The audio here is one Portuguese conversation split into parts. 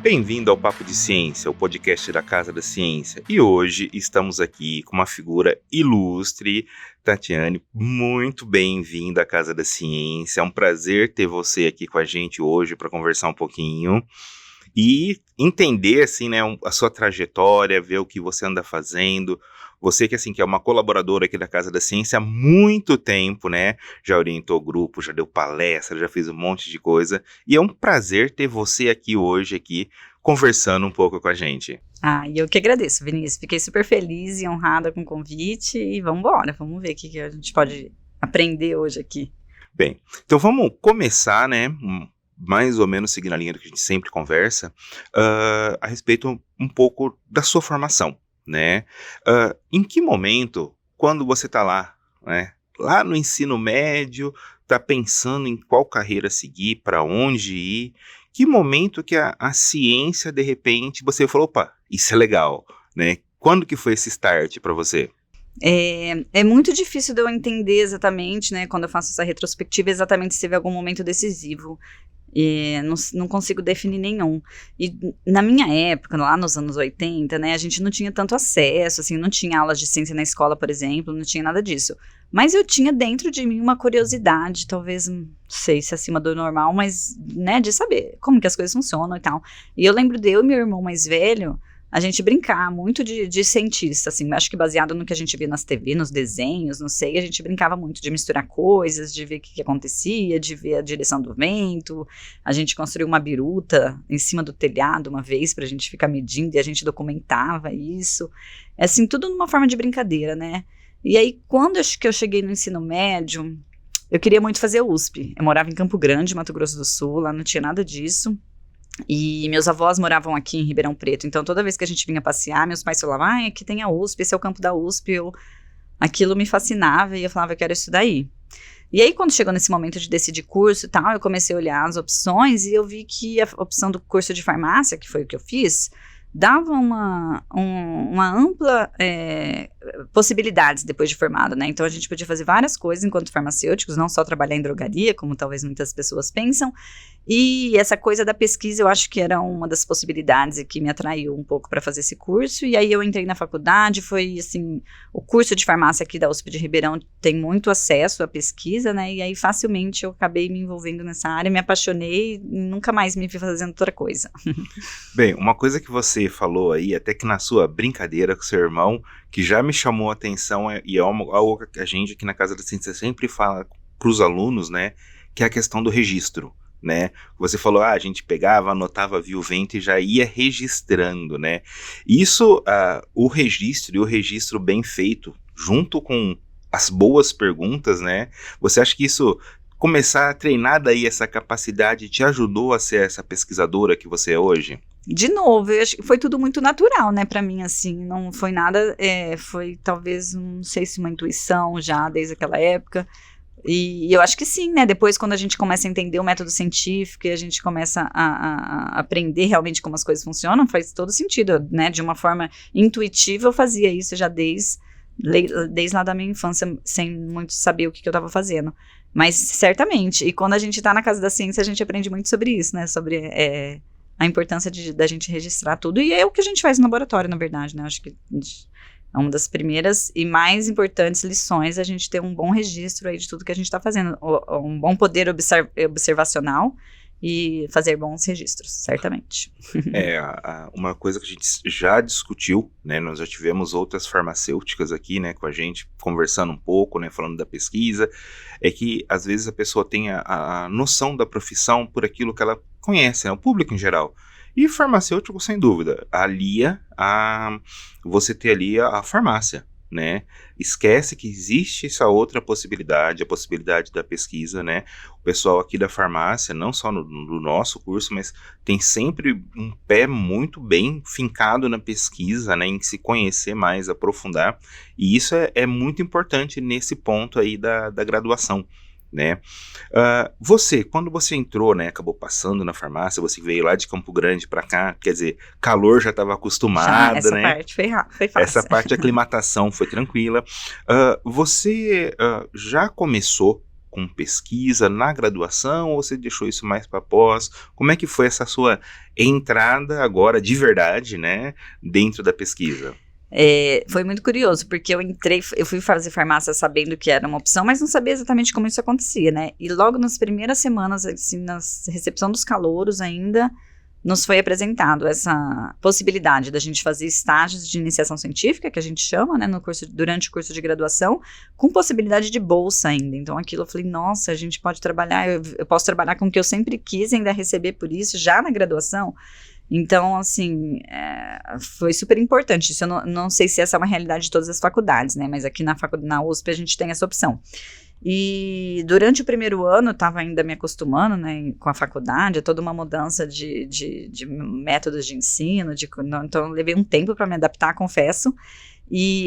Bem-vindo ao Papo de Ciência, o podcast da Casa da Ciência. E hoje estamos aqui com uma figura ilustre, Tatiane, muito bem-vinda à Casa da Ciência. É um prazer ter você aqui com a gente hoje para conversar um pouquinho e entender, assim, né, a sua trajetória, ver o que você anda fazendo. Você que, assim, que é uma colaboradora aqui da Casa da Ciência há muito tempo, né? Já orientou grupo, já deu palestra, já fez um monte de coisa. E é um prazer ter você aqui hoje, aqui, conversando um pouco com a gente. E eu que agradeço, Vinícius. Fiquei super feliz e honrada com o convite. E vamos embora, vamos ver o que a gente pode aprender hoje aqui. Bem, então vamos começar, né? Mais ou menos seguindo a linha do que a gente sempre conversa, a respeito um pouco da sua formação. Né? Em que momento, quando você está lá, né, lá no ensino médio, está pensando em qual carreira seguir, para onde ir, que momento que a ciência, de repente, você falou, opa, isso é legal, né? Quando que foi esse start para você? É muito difícil de eu entender exatamente, né, quando eu faço essa retrospectiva, exatamente se teve algum momento decisivo. Não consigo definir nenhum. E na minha época, lá nos anos 80, né, a gente não tinha tanto acesso, assim, não tinha aulas de ciência na escola, por exemplo, não tinha nada disso. Mas eu tinha dentro de mim uma curiosidade, talvez, não sei se acima do normal, mas, né, de saber como que as coisas funcionam e tal. E eu lembro de eu e meu irmão mais velho, a gente brincar muito de cientista, assim, acho que baseado no que a gente via nas TV, nos desenhos, não sei, a gente brincava muito de misturar coisas, de ver o que acontecia, de ver a direção do vento. A gente construiu uma biruta em cima do telhado uma vez pra gente ficar medindo e a gente documentava isso. Assim, tudo numa forma de brincadeira, né? E aí, quando eu cheguei no ensino médio, eu queria muito fazer USP. Eu morava em Campo Grande, Mato Grosso do Sul, lá não tinha nada disso. E meus avós moravam aqui em Ribeirão Preto, então toda vez que a gente vinha passear, meus pais falavam, aqui tem a USP, esse é o campo da USP, aquilo me fascinava e eu falava, eu quero estudar aí. E aí quando chegou nesse momento de decidir curso e tal, eu comecei a olhar as opções e eu vi que a opção do curso de farmácia, que foi o que eu fiz, dava uma ampla possibilidades depois de formado, né? Então a gente podia fazer várias coisas enquanto farmacêuticos, não só trabalhar em drogaria, como talvez muitas pessoas pensam. E essa coisa da pesquisa eu acho que era uma das possibilidades que me atraiu um pouco para fazer esse curso. E aí eu entrei na faculdade, foi assim, o curso de farmácia aqui da USP de Ribeirão tem muito acesso à pesquisa, né? E aí facilmente eu acabei me envolvendo nessa área, me apaixonei e nunca mais me vi fazendo outra coisa. Bem, uma coisa que você falou aí, até que na sua brincadeira com seu irmão, que já me chamou a atenção, e é algo que a gente aqui na Casa da Ciência sempre fala para os alunos, né, que é a questão do registro, né? Você falou, a gente pegava, anotava, via o vento e já ia registrando, né? Isso, o registro e o registro bem feito, junto com as boas perguntas, né? Você acha que isso, começar a treinar daí essa capacidade, te ajudou a ser essa pesquisadora que você é hoje? De novo, eu acho que foi tudo muito natural, né, pra mim, assim, não foi nada, foi talvez, não sei se uma intuição já desde aquela época, e eu acho que sim, né, depois quando a gente começa a entender o método científico e a gente começa a aprender realmente como as coisas funcionam, faz todo sentido, né, de uma forma intuitiva eu fazia isso já desde lá da minha infância, sem muito saber o que eu estava fazendo, mas certamente, e quando a gente tá na Casa da Ciência a gente aprende muito sobre isso, né, sobre a importância da gente registrar tudo, e é o que a gente faz no laboratório, na verdade, né, acho que é uma das primeiras e mais importantes lições a gente ter um bom registro aí de tudo que a gente está fazendo, um bom poder observacional e fazer bons registros, certamente. Uma coisa que a gente já discutiu, né, nós já tivemos outras farmacêuticas aqui, né, com a gente, conversando um pouco, né, falando da pesquisa, é que às vezes a pessoa tem a noção da profissão por aquilo que ela conhece, né, o público em geral. E farmacêutico, sem dúvida, alia você ter ali a farmácia, né? Esquece que existe essa outra possibilidade, a possibilidade da pesquisa, né? O pessoal aqui da farmácia, não só no nosso curso, mas tem sempre um pé muito bem fincado na pesquisa, né? Em se conhecer mais, aprofundar. E isso é muito importante nesse ponto aí da graduação, né? Você, quando você entrou, né, acabou passando na farmácia, você veio lá de Campo Grande para cá, quer dizer, calor já estava acostumada, essa né? Parte foi fácil. Essa parte de aclimatação foi tranquila. Você já começou com pesquisa na graduação ou você deixou isso mais para pós? Como é que foi essa sua entrada agora de verdade, né, dentro da pesquisa? Foi muito curioso, porque eu fui fazer farmácia sabendo que era uma opção, mas não sabia exatamente como isso acontecia, né? E logo nas primeiras semanas, assim, na recepção dos calouros ainda, nos foi apresentado essa possibilidade da gente fazer estágios de iniciação científica, que a gente chama, né, durante o curso de graduação, com possibilidade de bolsa ainda. Então aquilo eu falei, nossa, a gente pode trabalhar, eu posso trabalhar com o que eu sempre quis e ainda receber por isso, já na graduação. Então, assim, foi super importante. Isso eu não sei se essa é uma realidade de todas as faculdades, né? Mas aqui na USP a gente tem essa opção. E durante o primeiro ano eu estava ainda me acostumando, né, com a faculdade, toda uma mudança de métodos de ensino, então eu levei um tempo para me adaptar, confesso.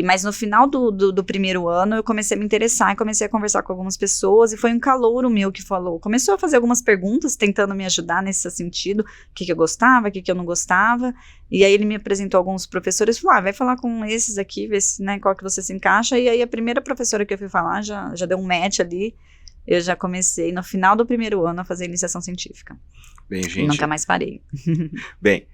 Mas no final do primeiro ano eu comecei a me interessar e comecei a conversar com algumas pessoas e foi um calouro meu que começou a fazer algumas perguntas tentando me ajudar nesse sentido, o que eu gostava, o que eu não gostava, e aí ele me apresentou alguns professores e falou, vai falar com esses aqui, vê se, né, qual que você se encaixa, e aí a primeira professora que eu fui falar já deu um match ali, eu já comecei no final do primeiro ano a fazer iniciação científica. Bem, gente, e nunca mais parei. Bem,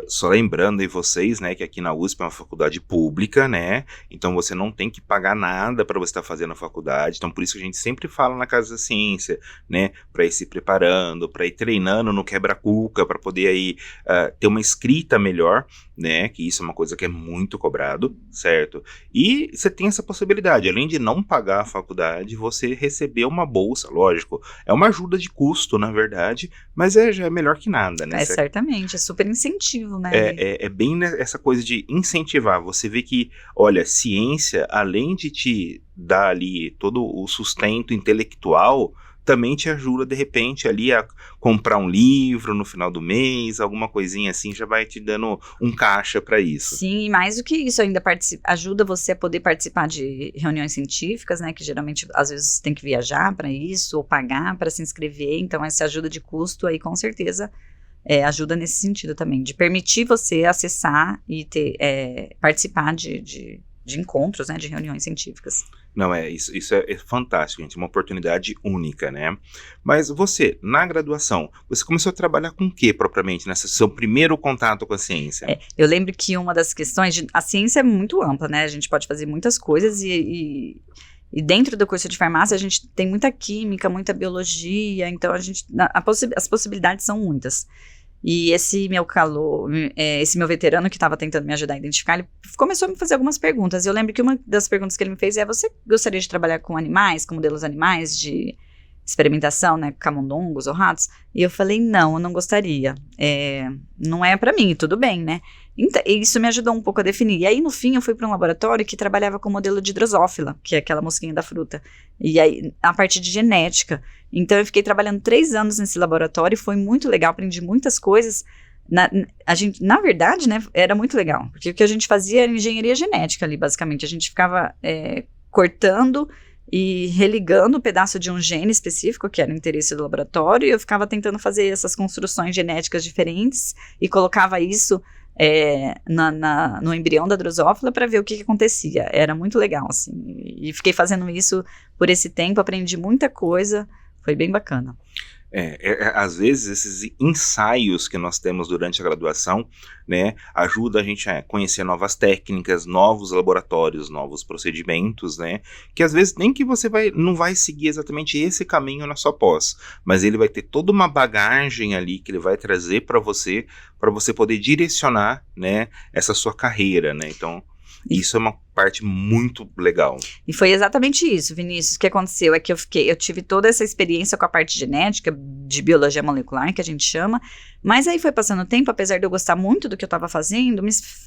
só lembrando aí vocês, né, que aqui na USP é uma faculdade pública, né, então você não tem que pagar nada para você estar fazendo a faculdade, então por isso que a gente sempre fala na Casa da Ciência, né, para ir se preparando, para ir treinando no quebra-cuca, para poder aí ter uma escrita melhor, né, que isso é uma coisa que é muito cobrado, certo? E você tem essa possibilidade, além de não pagar a faculdade, você receber uma bolsa, lógico, é uma ajuda de custo, na verdade, mas já é melhor que nada, né? Certamente, é super incentivo, né? É bem essa coisa de incentivar, você vê que, olha, ciência, além de te dar ali todo o sustento intelectual, também te ajuda, de repente, ali a comprar um livro no final do mês, alguma coisinha assim, já vai te dando um caixa para isso. Sim, e mais do que isso, ainda ajuda você a poder participar de reuniões científicas, né, que geralmente, às vezes, tem que viajar para isso, ou pagar para se inscrever, então essa ajuda de custo aí, com certeza, ajuda nesse sentido também, de permitir você acessar e participar de encontros, né, de reuniões científicas. Não, isso é fantástico, gente, uma oportunidade única, né? Mas você, na graduação, você começou a trabalhar com o que propriamente, nesse seu primeiro contato com a ciência? Eu lembro que uma das questões, a ciência é muito ampla, né? A gente pode fazer muitas coisas e dentro do curso de farmácia a gente tem muita química, muita biologia, então as possibilidades são muitas. E esse meu veterano que estava tentando me ajudar a identificar, ele começou a me fazer algumas perguntas. Eu lembro que uma das perguntas que ele me fez você gostaria de trabalhar com animais, com modelos animais de experimentação, né, camundongos ou ratos? E eu falei, não, eu não gostaria. Não é para mim, tudo bem, né? Então, isso me ajudou um pouco a definir. E aí, no fim, eu fui para um laboratório que trabalhava com modelo de drosófila, que é aquela mosquinha da fruta. E aí, a parte de genética. Então, eu fiquei trabalhando 3 anos nesse laboratório, foi muito legal, aprendi muitas coisas. Na verdade, né, era muito legal, porque o que a gente fazia era engenharia genética ali, basicamente. A gente ficava cortando e religando um pedaço de um gene específico, que era o interesse do laboratório, e eu ficava tentando fazer essas construções genéticas diferentes e colocava isso no embrião da drosófila para ver o que acontecia. Era muito legal, assim, e fiquei fazendo isso por esse tempo, aprendi muita coisa, foi bem bacana. Às vezes esses ensaios que nós temos durante a graduação, né, ajuda a gente a conhecer novas técnicas, novos laboratórios, novos procedimentos, né, que às vezes nem que você não vai seguir exatamente esse caminho na sua pós, mas ele vai ter toda uma bagagem ali que ele vai trazer para você poder direcionar, né, essa sua carreira, né, então isso é uma parte muito legal. E foi exatamente isso, Vinícius, o que aconteceu é que eu tive toda essa experiência com a parte genética, de biologia molecular, que a gente chama, mas aí foi passando o tempo, apesar de eu gostar muito do que eu estava fazendo,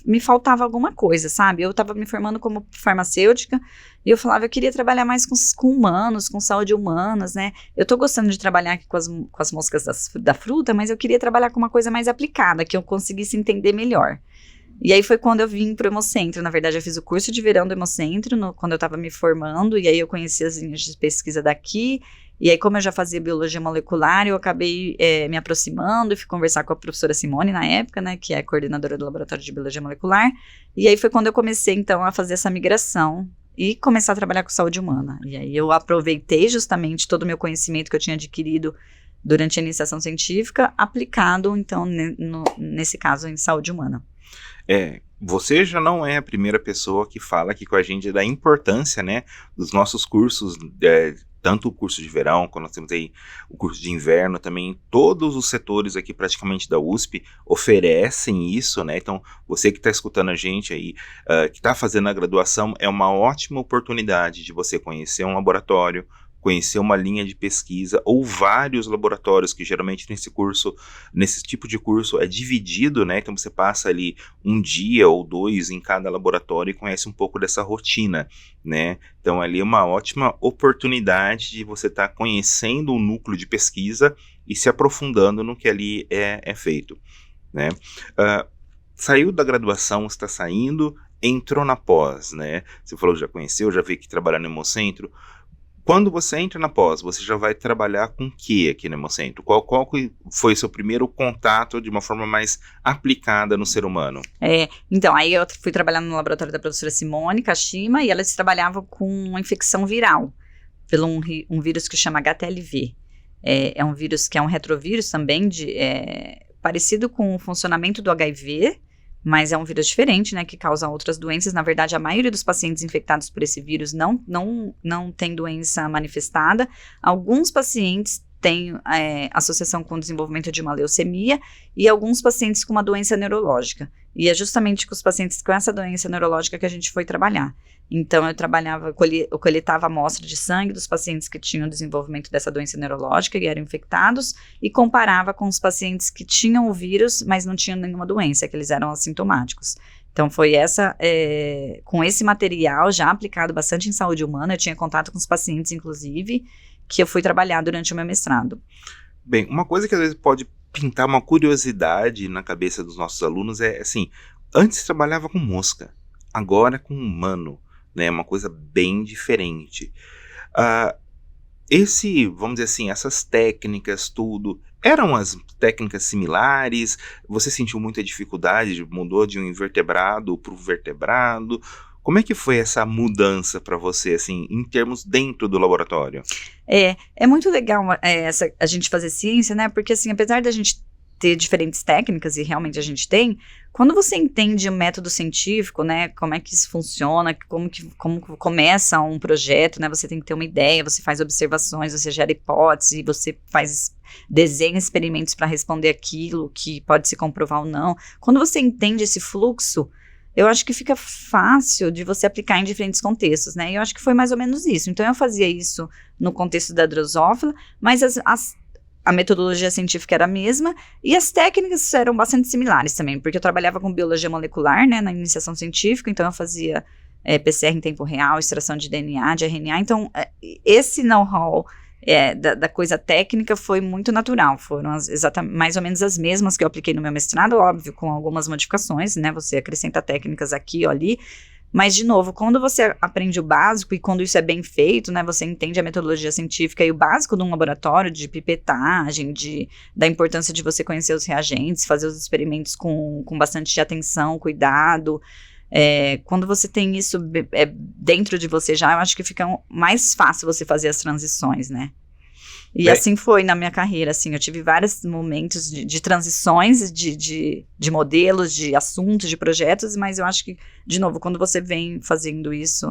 me faltava alguma coisa, sabe? Eu estava me formando como farmacêutica, e eu falava, eu queria trabalhar mais com humanos, com saúde humanas, né? Eu tô gostando de trabalhar aqui com as moscas da fruta, mas eu queria trabalhar com uma coisa mais aplicada, que eu conseguisse entender melhor. E aí foi quando eu vim pro Hemocentro. Na verdade, eu fiz o curso de verão do Hemocentro, quando eu estava me formando, e aí eu conheci as linhas de pesquisa daqui, e aí como eu já fazia biologia molecular, eu acabei me aproximando e fui conversar com a professora Simone na época, né, que é a coordenadora do Laboratório de Biologia Molecular, e aí foi quando eu comecei, então, a fazer essa migração e começar a trabalhar com saúde humana. E aí eu aproveitei justamente todo o meu conhecimento que eu tinha adquirido durante a iniciação científica, aplicado, então, nesse caso, em saúde humana. Você já não é a primeira pessoa que fala aqui com a gente da importância, né, dos nossos cursos, tanto o curso de verão, quando nós temos aí o curso de inverno também, todos os setores aqui praticamente da USP oferecem isso, né, então você que está escutando a gente aí, que está fazendo a graduação, é uma ótima oportunidade de você conhecer um laboratório, conhecer uma linha de pesquisa ou vários laboratórios, que geralmente nesse tipo de curso é dividido, né? Então você passa ali um dia ou 2 em cada laboratório e conhece um pouco dessa rotina, né? Então ali é uma ótima oportunidade de você estar conhecendo o núcleo de pesquisa e se aprofundando no que ali é feito, né? Saiu da graduação, está saindo, entrou na pós, né? Você falou que já conheceu, já veio aqui trabalhar no Hemocentro. Quando você entra na pós, você já vai trabalhar com o que aqui no Hemocentro? Qual foi o seu primeiro contato de uma forma mais aplicada no ser humano? Então, aí eu fui trabalhar no laboratório da professora Simone Kashima, e elas trabalhavam com uma infecção viral, pelo um vírus que chama HTLV. É um vírus que é um retrovírus também, parecido com o funcionamento do HIV, mas é um vírus diferente, né, que causa outras doenças. Na verdade, a maioria dos pacientes infectados por esse vírus não tem doença manifestada. Alguns pacientes têm associação com o desenvolvimento de uma leucemia e alguns pacientes com uma doença neurológica. E é justamente com os pacientes com essa doença neurológica que a gente foi trabalhar. Então, eu coletava amostra de sangue dos pacientes que tinham desenvolvimento dessa doença neurológica e eram infectados, e comparava com os pacientes que tinham o vírus, mas não tinham nenhuma doença, que eles eram assintomáticos. Então, foi com esse material já aplicado bastante em saúde humana, eu tinha contato com os pacientes, inclusive, que eu fui trabalhar durante o meu mestrado. Bem, uma coisa que às vezes pode pintar uma curiosidade na cabeça dos nossos alunos é assim, antes trabalhava com mosca, agora com humano, né, uma coisa bem diferente. Vamos dizer assim, essas técnicas, tudo, eram as técnicas similares? Você sentiu muita dificuldade, mudou de um invertebrado para o vertebrado? Como é que foi essa mudança para você, assim, em termos dentro do laboratório? É muito legal a gente fazer ciência, né? Porque, assim, apesar da gente ter diferentes técnicas, e realmente a gente tem, quando você entende o método científico, né, como é que isso funciona, como começa um projeto, né, você tem que ter uma ideia, você faz observações, você gera hipótese, você desenha experimentos para responder aquilo que pode se comprovar ou não. Quando você entende esse fluxo, eu acho que fica fácil de você aplicar em diferentes contextos, né, e eu acho que foi mais ou menos isso. Então eu fazia isso no contexto da drosófila, mas a metodologia científica era a mesma, e as técnicas eram bastante similares também, porque eu trabalhava com biologia molecular, né, na iniciação científica, então eu fazia PCR em tempo real, extração de DNA, de RNA, então esse know-how da coisa técnica foi muito natural, foram mais ou menos as mesmas que eu apliquei no meu mestrado, óbvio, com algumas modificações, né, você acrescenta técnicas aqui ou ali. Mas, de novo, quando você aprende o básico e quando isso é bem feito, né, você entende a metodologia científica e o básico de um laboratório, de pipetagem, da importância de você conhecer os reagentes, fazer os experimentos com bastante atenção, cuidado. Quando você tem isso dentro de você já, eu acho que fica mais fácil você fazer as transições, né? E assim foi na minha carreira, assim, eu tive vários momentos de transições, de modelos, de assuntos, de projetos, mas eu acho que, de novo, quando você vem fazendo isso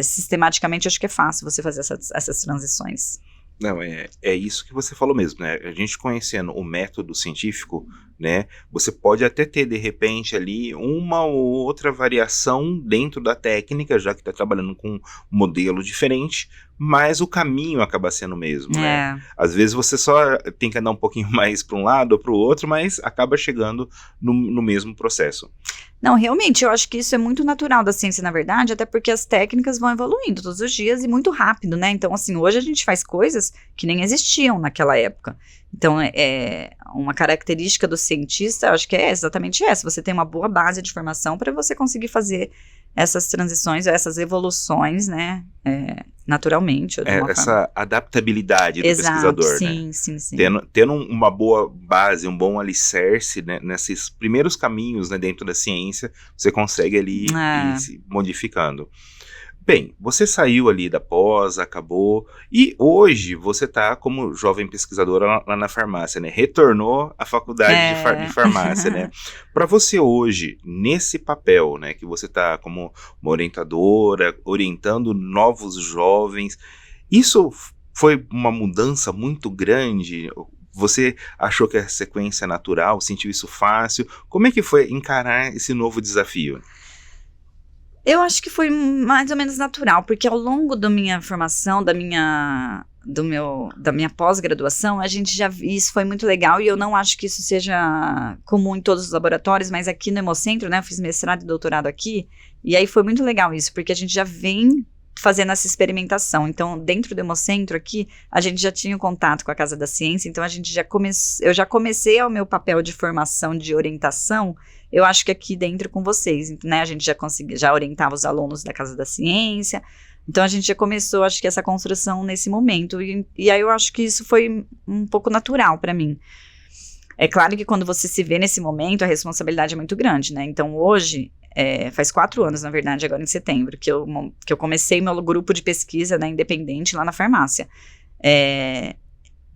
sistematicamente, eu acho que é fácil você fazer essas transições. Não, é isso que você falou mesmo, né? A gente conhecendo o método científico, né? Você pode até ter, de repente, ali uma ou outra variação dentro da técnica, já que está trabalhando com um modelo diferente, mas o caminho acaba sendo o mesmo, né? Às vezes você só tem que andar um pouquinho mais para um lado ou para o outro, mas acaba chegando no mesmo processo. Não, realmente, eu acho que isso é muito natural da ciência, na verdade, até porque as técnicas vão evoluindo todos os dias e muito rápido, né? Então, assim, hoje a gente faz coisas que nem existiam naquela época. Então, uma característica do cientista, eu acho que é exatamente essa, você tem uma boa base de formação para você conseguir fazer essas transições, essas evoluções, né, naturalmente. Essa adaptabilidade do pesquisador, sim, né? Sim. Tendo uma boa base, um bom alicerce, né, nesses primeiros caminhos, né, dentro da ciência, você consegue ali ir se modificando. Bem, você saiu ali da pós, acabou, e hoje você está como jovem pesquisadora lá na farmácia, né? Retornou à faculdade de É. farmácia, né? Para você hoje, nesse papel, né, que você está como uma orientadora, orientando novos jovens, isso foi uma mudança muito grande? Você achou que a sequência é natural, sentiu isso fácil? Como é que foi encarar esse novo desafio? Eu acho que foi mais ou menos natural, porque ao longo da minha formação, da minha pós-graduação, a gente isso foi muito legal, e eu não acho que isso seja comum em todos os laboratórios, mas aqui no Hemocentro, né, eu fiz mestrado e doutorado aqui, e aí foi muito legal isso, porque a gente já vem fazendo essa experimentação. Então, dentro do Hemocentro aqui, a gente já tinha um contato com a Casa da Ciência, então eu já comecei ao meu papel de formação, de orientação, eu acho que aqui dentro com vocês, né, a gente já orientava os alunos da Casa da Ciência, então a gente já começou, acho que essa construção nesse momento, e aí eu acho que isso foi um pouco natural para mim. É claro que quando você se vê nesse momento, a responsabilidade é muito grande, né, então hoje, faz 4 anos, na verdade, agora em setembro, que eu comecei meu grupo de pesquisa, né, independente lá na farmácia.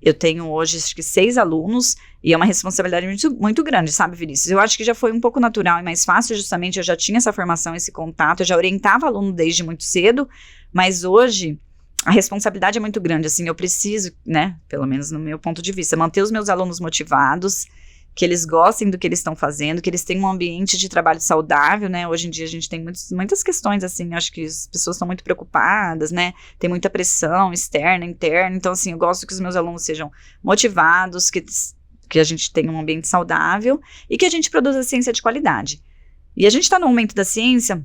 Eu tenho hoje, acho que 6 alunos, e é uma responsabilidade muito, muito grande, sabe, Vinícius? Eu acho que já foi um pouco natural e mais fácil, justamente, eu já tinha essa formação, esse contato, eu já orientava aluno desde muito cedo, mas hoje a responsabilidade é muito grande, assim, eu preciso, né, pelo menos no meu ponto de vista, manter os meus alunos motivados, que eles gostem do que eles estão fazendo, que eles tenham um ambiente de trabalho saudável, né, hoje em dia a gente tem muitas questões, assim, acho que as pessoas estão muito preocupadas, né, tem muita pressão externa, interna, então, assim, eu gosto que os meus alunos sejam motivados, que a gente tenha um ambiente saudável e que a gente produza ciência de qualidade. E a gente está no momento da ciência,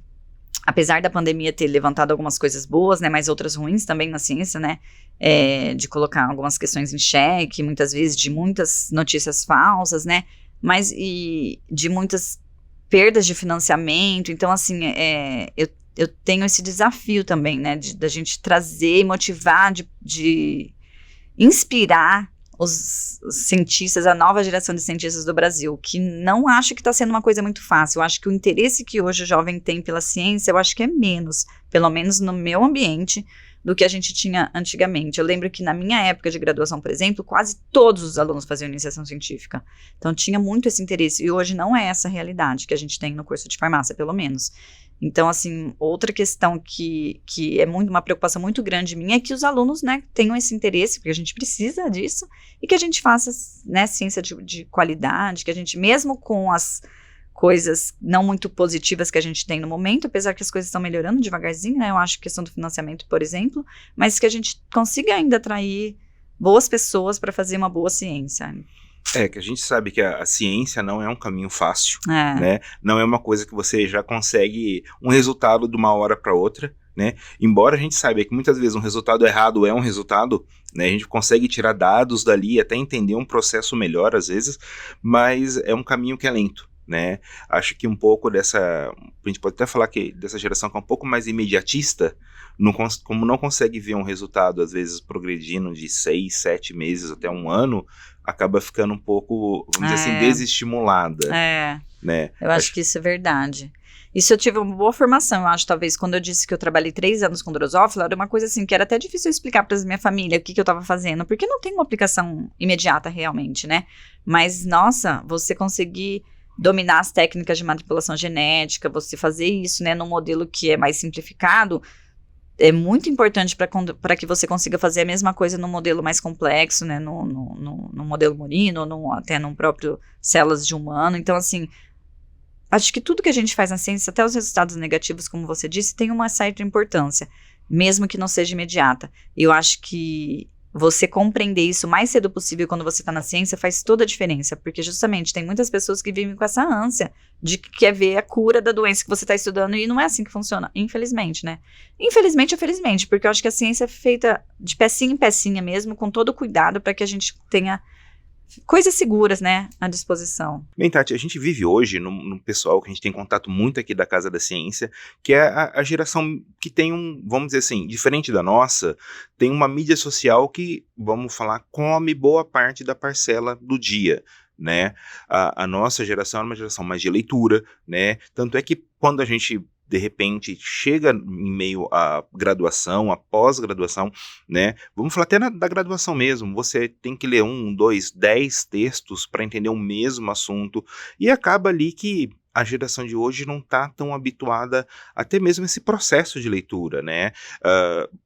apesar da pandemia ter levantado algumas coisas boas, né, mas outras ruins também na ciência, né, de colocar algumas questões em xeque, muitas vezes de muitas notícias falsas, né, mas e de muitas perdas de financiamento, então assim, eu tenho esse desafio também, né, da gente trazer e motivar, de inspirar os cientistas, a nova geração de cientistas do Brasil, que não acho que está sendo uma coisa muito fácil. Eu acho que o interesse que hoje o jovem tem pela ciência, eu acho que é menos, pelo menos no meu ambiente, do que a gente tinha antigamente. Eu lembro que na minha época de graduação, por exemplo, quase todos os alunos faziam iniciação científica. Então tinha muito esse interesse, e hoje não é essa a realidade que a gente tem no curso de farmácia, pelo menos. Então, assim, outra questão que é uma preocupação muito grande minha é que os alunos, né, tenham esse interesse, porque a gente precisa disso, e que a gente faça, né, ciência de qualidade, que a gente, mesmo com as coisas não muito positivas que a gente tem no momento, apesar que as coisas estão melhorando devagarzinho, né, eu acho que a questão do financiamento, por exemplo, mas que a gente consiga ainda atrair boas pessoas para fazer uma boa ciência. Que a gente sabe que a ciência não é um caminho fácil, né? Não é uma coisa que você já consegue um resultado de uma hora para outra, né? Embora a gente saiba que muitas vezes um resultado errado é um resultado, né? A gente consegue tirar dados dali, até entender um processo melhor às vezes, mas é um caminho que é lento, né? Acho que um pouco a gente pode até falar que dessa geração que é um pouco mais imediatista, como não consegue ver um resultado, às vezes progredindo de 6, 7 meses até um ano, acaba ficando um pouco, vamos dizer assim, desestimulada. Né? Eu acho que isso é verdade. Isso eu tive uma boa formação, eu acho, talvez, quando eu disse que eu trabalhei 3 anos com drosófila, era uma coisa assim, que era até difícil eu explicar para minha família o que eu estava fazendo, porque não tem uma aplicação imediata realmente, né? Mas, nossa, você conseguir dominar as técnicas de manipulação genética, você fazer isso, né, num modelo que é mais simplificado, é muito importante para que você consiga fazer a mesma coisa no modelo mais complexo, né, no modelo murino, até no próprio células de humano. Então, assim, acho que tudo que a gente faz na ciência, até os resultados negativos, como você disse, tem uma certa importância, mesmo que não seja imediata. E eu acho que você compreender isso o mais cedo possível quando você está na ciência faz toda a diferença, porque justamente tem muitas pessoas que vivem com essa ânsia de que quer ver a cura da doença que você está estudando, e não é assim que funciona, infelizmente, né? Infelizmente ou felizmente, porque eu acho que a ciência é feita de pecinha em pecinha mesmo, com todo o cuidado para que a gente tenha coisas seguras, né, à disposição. Bem, Tati, a gente vive hoje num pessoal que a gente tem contato muito aqui da Casa da Ciência, que é a geração que tem vamos dizer assim, diferente da nossa, tem uma mídia social que, vamos falar, come boa parte da parcela do dia, né? A nossa geração é uma geração mais de leitura, né? Tanto é que quando a gente de repente chega em meio à graduação, à pós-graduação, né? Vamos falar até da graduação mesmo, você tem que ler 1, 2, 10 textos para entender o mesmo assunto, e acaba ali que a geração de hoje não está tão habituada até mesmo esse processo de leitura, né?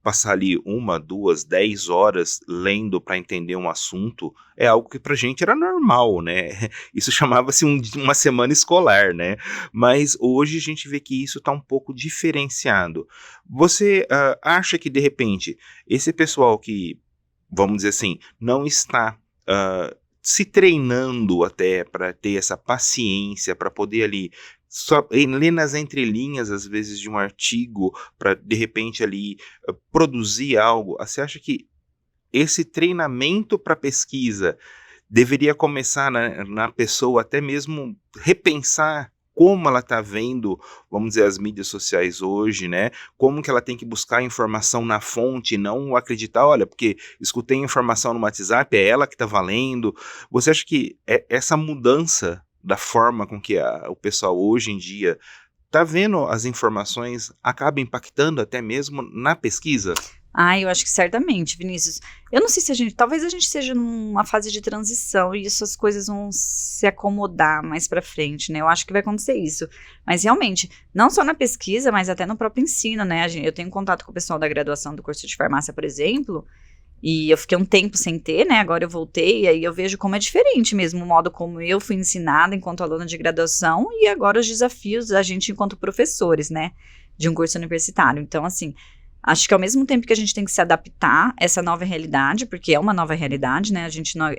Passar ali 1, 2, 10 horas lendo para entender um assunto é algo que pra gente era normal, né? Isso chamava-se uma semana escolar, né? Mas hoje a gente vê que isso está um pouco diferenciado. Você acha que, de repente, esse pessoal que, vamos dizer assim, não está se treinando até para ter essa paciência, para poder ali só ler nas entrelinhas, às vezes, de um artigo, para de repente ali produzir algo, você acha que esse treinamento para pesquisa deveria começar na pessoa até mesmo repensar como ela está vendo, vamos dizer, as mídias sociais hoje, né? Como que ela tem que buscar informação na fonte, não acreditar, olha, porque escutei informação no WhatsApp, é ela que está valendo. Você acha que essa mudança da forma com que o pessoal hoje em dia está vendo as informações acaba impactando até mesmo na pesquisa? Eu acho que certamente, Vinícius. Eu não sei se talvez a gente esteja numa fase de transição e essas coisas vão se acomodar mais pra frente, né? Eu acho que vai acontecer isso. Mas realmente, não só na pesquisa, mas até no próprio ensino, né? Eu tenho contato com o pessoal da graduação do curso de farmácia, por exemplo, e eu fiquei um tempo sem ter, né? Agora eu voltei e aí eu vejo como é diferente mesmo o modo como eu fui ensinada enquanto aluna de graduação e agora os desafios da gente enquanto professores, né? De um curso universitário. Então, assim, acho que ao mesmo tempo que a gente tem que se adaptar a essa nova realidade, porque é uma nova realidade, né?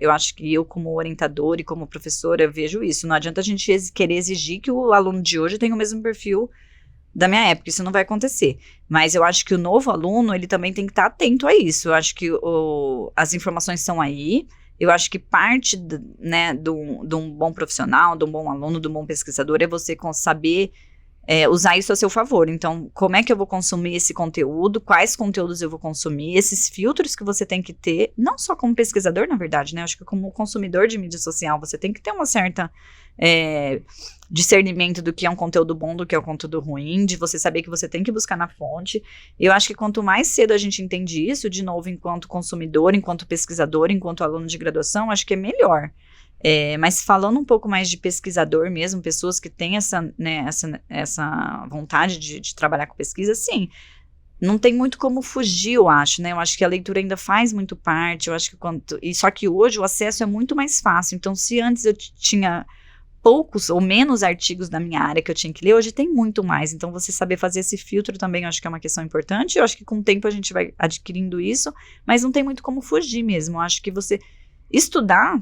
Eu acho que eu, como orientadora e como professora, vejo isso. Não adianta a gente querer exigir que o aluno de hoje tenha o mesmo perfil da minha época, isso não vai acontecer. Mas eu acho que o novo aluno, ele também tem que estar atento a isso. Eu acho que as informações estão aí. Eu acho que parte, né, de um bom profissional, de um bom aluno, de um bom pesquisador, é você saber usar isso a seu favor. Então, como é que eu vou consumir esse conteúdo, quais conteúdos eu vou consumir, esses filtros que você tem que ter, não só como pesquisador, na verdade, né, acho que como consumidor de mídia social, você tem que ter uma certa discernimento do que é um conteúdo bom, do que é um conteúdo ruim, de você saber que você tem que buscar na fonte. Eu acho que quanto mais cedo a gente entende isso, de novo, enquanto consumidor, enquanto pesquisador, enquanto aluno de graduação, acho que é melhor. Mas falando um pouco mais de pesquisador mesmo, pessoas que têm essa vontade de trabalhar com pesquisa, sim, não tem muito como fugir, eu acho, né? Eu acho que a leitura ainda faz muito parte, eu acho que só que hoje o acesso é muito mais fácil. Então, se antes eu tinha poucos ou menos artigos da minha área que eu tinha que ler, hoje tem muito mais. Então, você saber fazer esse filtro também, eu acho que é uma questão importante. Eu acho que com o tempo a gente vai adquirindo isso, mas não tem muito como fugir mesmo. Eu acho que você estudar,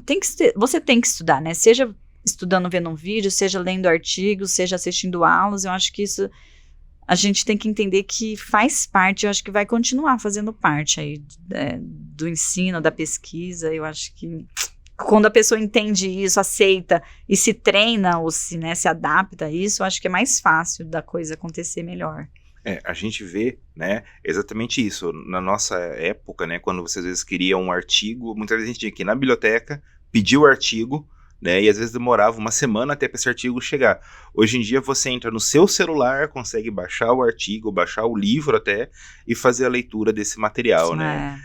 você tem que estudar, né? Seja estudando, vendo um vídeo, seja lendo artigos, seja assistindo aulas. Eu acho que isso a gente tem que entender que faz parte, eu acho que vai continuar fazendo parte aí do ensino, da pesquisa. Eu acho que quando a pessoa entende isso, aceita e se treina ou se adapta a isso, eu acho que é mais fácil da coisa acontecer melhor. A gente vê, né, exatamente isso. Na nossa época, né, quando você às vezes queria um artigo, muitas vezes a gente tinha que ir na biblioteca, pedir o artigo, né, e às vezes demorava uma semana até para esse artigo chegar. Hoje em dia você entra no seu celular, consegue baixar o artigo, baixar o livro até, e fazer a leitura desse material, né?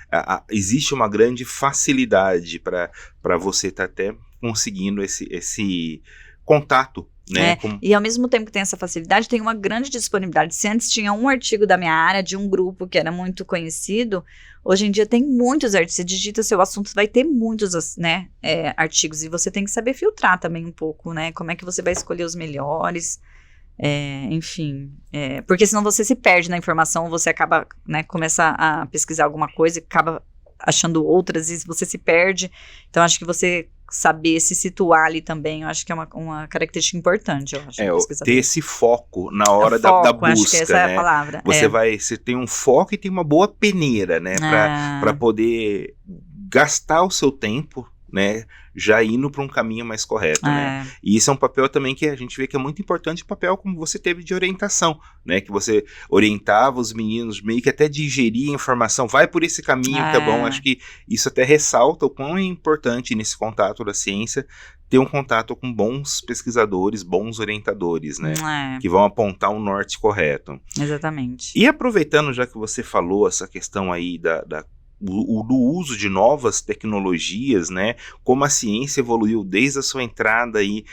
Existe uma grande facilidade para você estar até conseguindo esse contato, né? E ao mesmo tempo que tem essa facilidade, tem uma grande disponibilidade. Se antes tinha um artigo da minha área, de um grupo que era muito conhecido, hoje em dia tem muitos artigos. Você digita seu assunto, vai ter muitos, né, artigos, e você tem que saber filtrar também um pouco, né, como é que você vai escolher os melhores, enfim, porque senão você se perde na informação, você acaba, né, começa a pesquisar alguma coisa e acaba achando outras e você se perde. Então acho que você saber se situar ali também, eu acho que é uma característica importante, eu acho. Ter esse foco na hora da busca, acho que essa né? é a palavra. Você tem um foco e tem uma boa peneira, né? Para poder gastar o seu tempo, né, já indo para um caminho mais correto, né? E isso é um papel também que a gente vê que é muito importante, o papel como você teve de orientação, né? Que você orientava os meninos meio que até digerir a informação, vai por esse caminho que é bom. Acho que isso até ressalta o quão é importante nesse contato da ciência ter um contato com bons pesquisadores, bons orientadores, né? É, Que vão apontar o norte correto. exatamente. E aproveitando, já que você falou essa questão aí do uso de novas tecnologias, né? Como a ciência evoluiu desde a sua entrada aí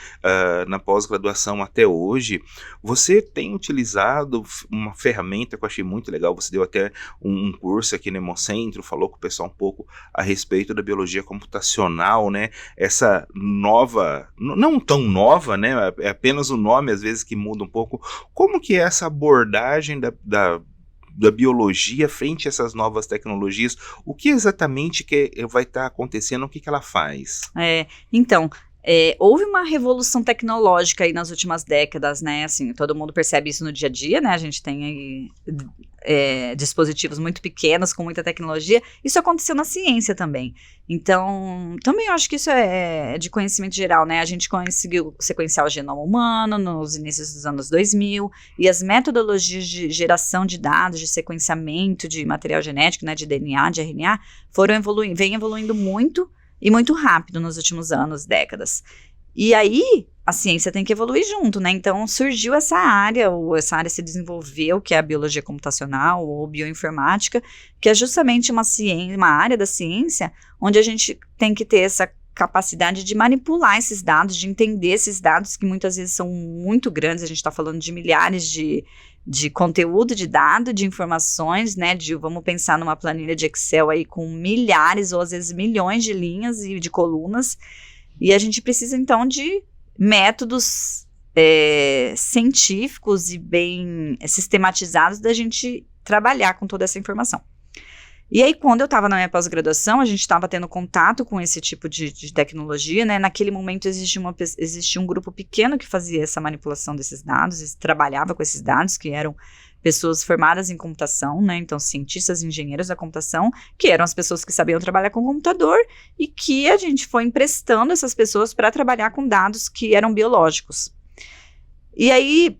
na pós-graduação até hoje, você tem utilizado uma ferramenta que eu achei muito legal, você deu até um curso aqui no Hemocentro, falou com o pessoal um pouco a respeito da biologia computacional, né? Essa nova, não tão nova, né? É apenas o nome às vezes que muda um pouco. Como que é essa abordagem da biologia frente a essas novas tecnologias? O que exatamente que vai estar acontecendo? O que ela faz? Então, houve uma revolução tecnológica aí nas últimas décadas, né? Assim, todo mundo percebe isso no dia a dia, né? A gente tem aí dispositivos muito pequenos com muita tecnologia. Isso aconteceu na ciência também. Então, também eu acho que isso é de conhecimento geral, né? A gente conseguiu sequenciar o genoma humano nos inícios dos anos 2000 e as metodologias de geração de dados, de sequenciamento de material genético, né? De DNA, de RNA, vem evoluindo muito e muito rápido nos últimos anos, décadas. E aí, a ciência tem que evoluir junto, né? Então, surgiu essa área se desenvolveu, que é a biologia computacional ou bioinformática, que é justamente uma área da ciência onde a gente tem que ter essa capacidade de manipular esses dados, de entender esses dados que muitas vezes são muito grandes. A gente está falando de milhares de conteúdo de dado, de informações, né? Vamos pensar numa planilha de Excel aí com milhares ou às vezes milhões de linhas e de colunas. E a gente precisa, então, de métodos científicos e bem sistematizados da gente trabalhar com toda essa informação. E aí, quando eu estava na minha pós-graduação, a gente estava tendo contato com esse tipo de tecnologia, né? Naquele momento existia um grupo pequeno que fazia essa manipulação desses dados, trabalhava com esses dados, que eram pessoas formadas em computação, né? Então, cientistas e engenheiros da computação, que eram as pessoas que sabiam trabalhar com computador e que a gente foi emprestando essas pessoas para trabalhar com dados que eram biológicos. E aí,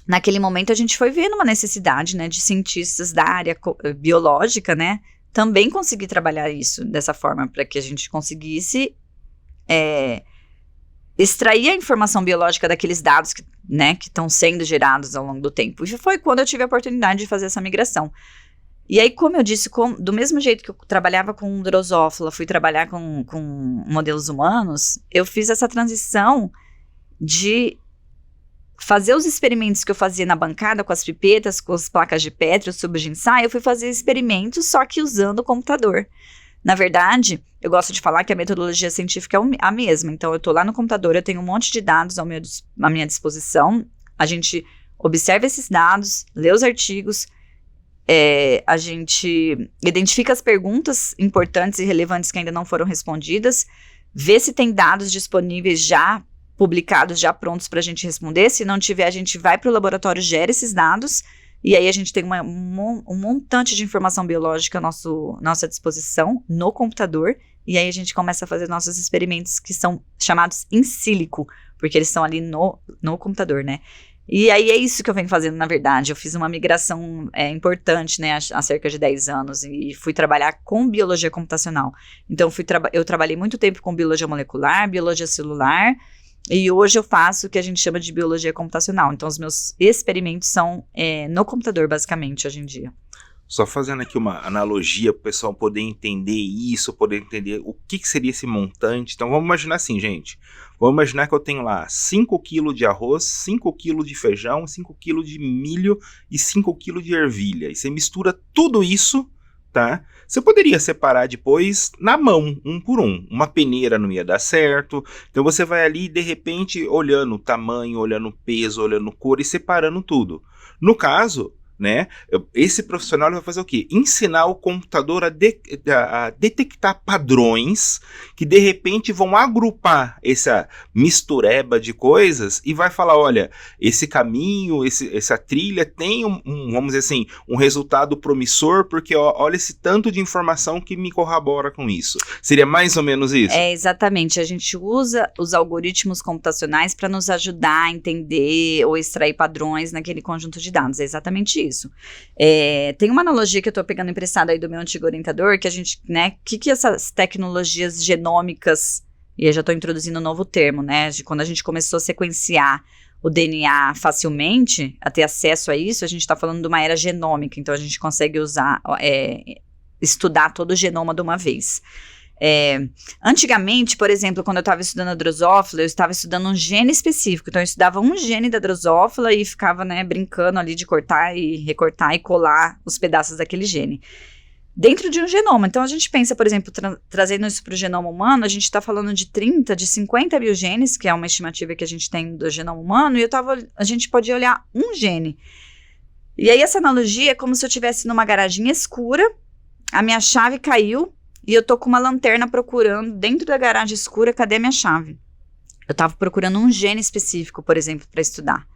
naquele momento, a gente foi vendo uma necessidade, né, de cientistas da área biológica, né, também conseguir trabalhar isso dessa forma, para que a gente conseguisse extrair a informação biológica daqueles dados que estão sendo gerados ao longo do tempo. E foi quando eu tive a oportunidade de fazer essa migração. E aí, como eu disse, do mesmo jeito que eu trabalhava com drosófila, fui trabalhar com modelos humanos, eu fiz essa transição de fazer os experimentos que eu fazia na bancada, com as pipetas, com as placas de Petri, os tubos de ensaio, eu fui fazer experimentos, só que usando o computador. Na verdade, eu gosto de falar que a metodologia científica é a mesma. Então, eu estou lá no computador, eu tenho um monte de dados à minha disposição, a gente observa esses dados, lê os artigos, a gente identifica as perguntas importantes e relevantes que ainda não foram respondidas, vê se tem dados disponíveis já publicados, já prontos para a gente responder. Se não tiver, a gente vai para o laboratório, gera esses dados, e aí a gente tem um montante de informação biológica à nossa disposição no computador, e aí a gente começa a fazer nossos experimentos que são chamados in silico, porque eles estão ali no computador, né? E aí é isso que eu venho fazendo, na verdade. Eu fiz uma migração importante, né, há cerca de 10 anos, e fui trabalhar com biologia computacional. Então, eu trabalhei muito tempo com biologia molecular, biologia celular, e hoje eu faço o que a gente chama de biologia computacional. Então, os meus experimentos são no computador, basicamente, hoje em dia. Só fazendo aqui uma analogia para o pessoal poder entender isso, poder entender o que seria esse montante. Então, vamos imaginar assim, gente. Vamos imaginar que eu tenho lá 5 kg de arroz, 5 kg de feijão, 5 kg de milho e 5 kg de ervilha. E você mistura tudo isso, tá? Você poderia separar depois na mão, um por um. Uma peneira não ia dar certo. Então você vai ali, de repente, olhando o tamanho, olhando o peso, olhando a cor e separando tudo. No caso, né, esse profissional vai fazer o quê? Ensinar o computador a detectar padrões que de repente vão agrupar essa mistureba de coisas e vai falar, olha, esse caminho, essa trilha tem vamos dizer assim, um resultado promissor, porque olha esse tanto de informação que me corrobora com isso. Seria mais ou menos isso? Exatamente. A gente usa os algoritmos computacionais para nos ajudar a entender ou extrair padrões naquele conjunto de dados. É exatamente isso. Tem uma analogia que eu estou pegando emprestada aí do meu antigo orientador, que a gente, né, que essas tecnologias genômicas e eu já estou introduzindo um novo termo, né? Quando a gente começou a sequenciar o DNA facilmente, a ter acesso a isso, a gente está falando de uma era genômica, então a gente consegue estudar todo o genoma de uma vez. Antigamente, por exemplo, quando eu estava estudando a drosófila, eu estava estudando um gene específico, então eu estudava um gene da drosófila e ficava, né, brincando ali de cortar e recortar e colar os pedaços daquele gene dentro de um genoma. Então a gente pensa, por exemplo, trazendo isso para o genoma humano, a gente está falando de 50 mil genes, que é uma estimativa que a gente tem do genoma humano, e a gente pode olhar um gene. E aí essa analogia é como se eu estivesse numa garagem escura, a minha chave caiu, e eu tô com uma lanterna procurando, dentro da garagem escura, cadê a minha chave? Eu estava procurando um gene específico, por exemplo, para estudar.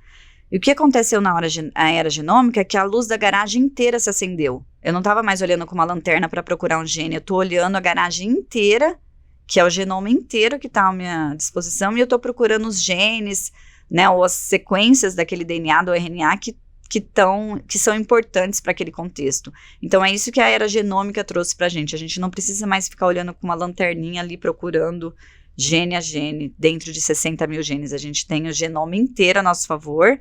E o que aconteceu na era genômica é que a luz da garagem inteira se acendeu. Eu não estava mais olhando com uma lanterna para procurar um gene, eu estou olhando a garagem inteira, que é o genoma inteiro que está à minha disposição, e eu estou procurando os genes, né, ou as sequências daquele DNA, do RNA, que são importantes para aquele contexto. Então é isso que a era genômica trouxe para a gente não precisa mais ficar olhando com uma lanterninha ali procurando gene a gene, dentro de 60 mil genes, a gente tem o genoma inteiro a nosso favor,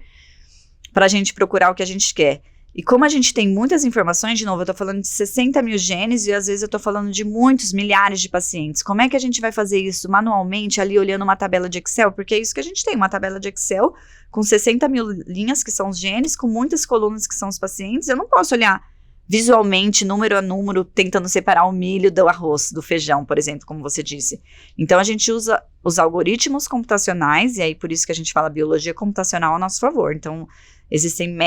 para a gente procurar o que a gente quer. E como a gente tem muitas informações, de novo, eu estou falando de 60 mil genes e às vezes eu estou falando de muitos, milhares de pacientes. Como é que a gente vai fazer isso manualmente, ali olhando uma tabela de Excel? Porque é isso que a gente tem, uma tabela de Excel com 60 mil linhas, que são os genes, com muitas colunas, que são os pacientes. Eu não posso olhar visualmente, número a número, tentando separar o milho do arroz, do feijão, por exemplo, como você disse. Então, a gente usa os algoritmos computacionais, e aí por isso que a gente fala biologia computacional a nosso favor. Então, existem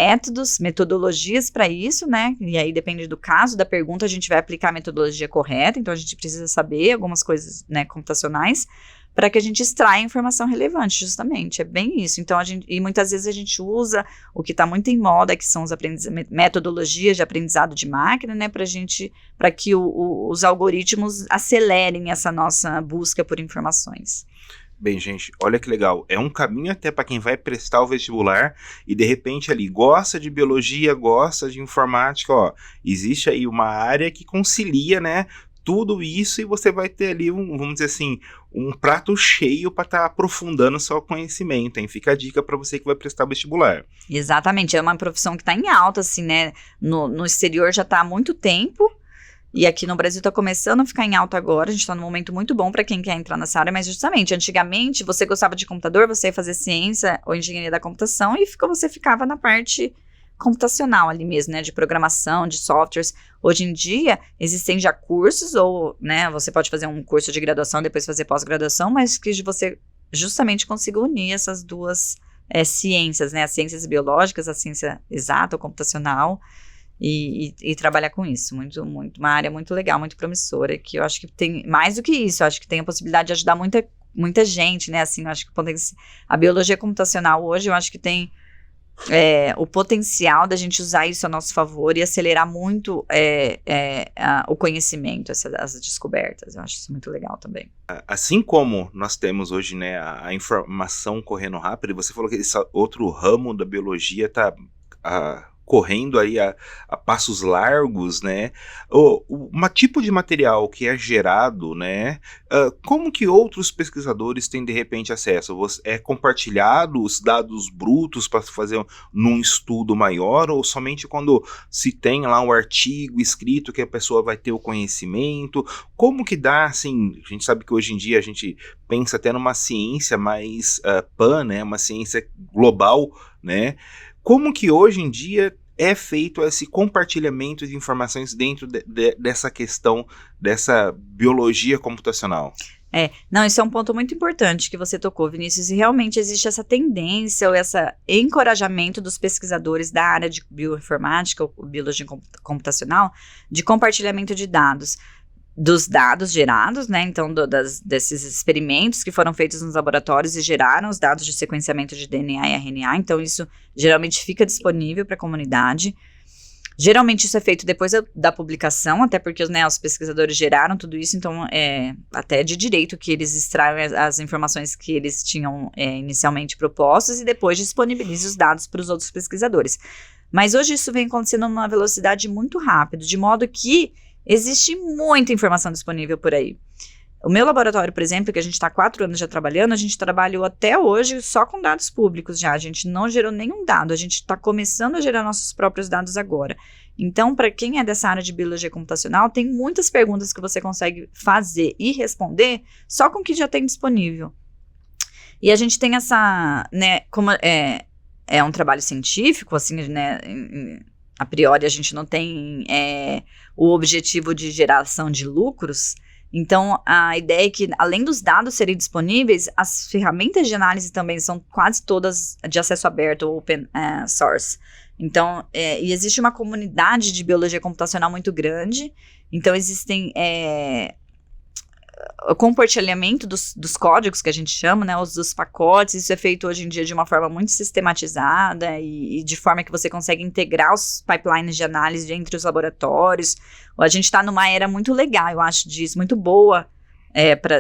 metodologias para isso, né? E aí depende do caso, da pergunta, a gente vai aplicar a metodologia correta, então a gente precisa saber algumas coisas, né, computacionais, para que a gente extraia informação relevante, justamente, é bem isso. Então, e muitas vezes a gente usa o que está muito em moda, que são metodologias de aprendizado de máquina, né, para que os algoritmos acelerem essa nossa busca por informações. Bem, gente, olha que legal, é um caminho até para quem vai prestar o vestibular e de repente ali gosta de biologia, gosta de informática, ó, existe aí uma área que concilia, né, tudo isso e você vai ter ali vamos dizer assim, um prato cheio para estar aprofundando o seu conhecimento, hein? Fica a dica para você que vai prestar o vestibular. Exatamente, é uma profissão que está em alta, assim, né, no exterior já está há muito tempo. E aqui no Brasil está começando a ficar em alta agora, a gente está num momento muito bom para quem quer entrar nessa área, mas justamente, antigamente, você gostava de computador, você ia fazer ciência ou engenharia da computação e você ficava na parte computacional ali mesmo, né, de programação, de softwares. Hoje em dia, existem já cursos, ou, né, você pode fazer um curso de graduação, depois fazer pós-graduação, mas que você justamente consiga unir essas duas ciências, né, as ciências biológicas, a ciência exata ou computacional, e trabalhar com isso, uma área muito legal, muito promissora, que eu acho que tem, mais do que isso, eu acho que tem a possibilidade de ajudar muita gente, né, assim, eu acho que a biologia computacional hoje, eu acho que tem o potencial da gente usar isso a nosso favor e acelerar muito o conhecimento, as descobertas, eu acho isso muito legal também. Assim como nós temos hoje, né, a informação correndo rápido, e você falou que esse outro ramo da biologia está correndo aí a passos largos, né, um tipo de material que é gerado, né, como que outros pesquisadores têm de repente acesso? É compartilhado os dados brutos para fazer num estudo maior, ou somente quando se tem lá um artigo escrito que a pessoa vai ter o conhecimento? Como que dá, assim, a gente sabe que hoje em dia a gente pensa até numa ciência mais né, uma ciência global, né, como que hoje em dia é feito esse compartilhamento de informações dentro dessa questão, dessa biologia computacional? Não, isso é um ponto muito importante que você tocou, Vinícius, e realmente existe essa tendência ou esse encorajamento dos pesquisadores da área de bioinformática ou biologia computacional de compartilhamento de dados. Dos dados gerados, né, então desses experimentos que foram feitos nos laboratórios e geraram os dados de sequenciamento de DNA e RNA, então isso geralmente fica disponível para a comunidade. Geralmente isso é feito depois da publicação, até porque, né, os pesquisadores geraram tudo isso, então até de direito que eles extraiam as informações que eles tinham inicialmente propostas e depois disponibilizam os dados para os outros pesquisadores. Mas hoje isso vem acontecendo numa velocidade muito rápida, de modo que existe muita informação disponível por aí. O meu laboratório, por exemplo, que a gente está há 4 anos já trabalhando, a gente trabalhou até hoje só com dados públicos já, a gente não gerou nenhum dado, a gente está começando a gerar nossos próprios dados agora. Então, para quem é dessa área de biologia computacional, tem muitas perguntas que você consegue fazer e responder só com o que já tem disponível. E a gente tem essa, né, como é um trabalho científico, assim, né, a priori a gente não tem o objetivo de geração de lucros. Então, a ideia é que, além dos dados serem disponíveis, as ferramentas de análise também são quase todas de acesso aberto, open source. Então, e existe uma comunidade de biologia computacional muito grande, então existem o compartilhamento dos códigos que a gente chama, né, dos pacotes, isso é feito hoje em dia de uma forma muito sistematizada e de forma que você consegue integrar os pipelines de análise entre os laboratórios. A gente está numa era muito legal, eu acho, disso, muito boa,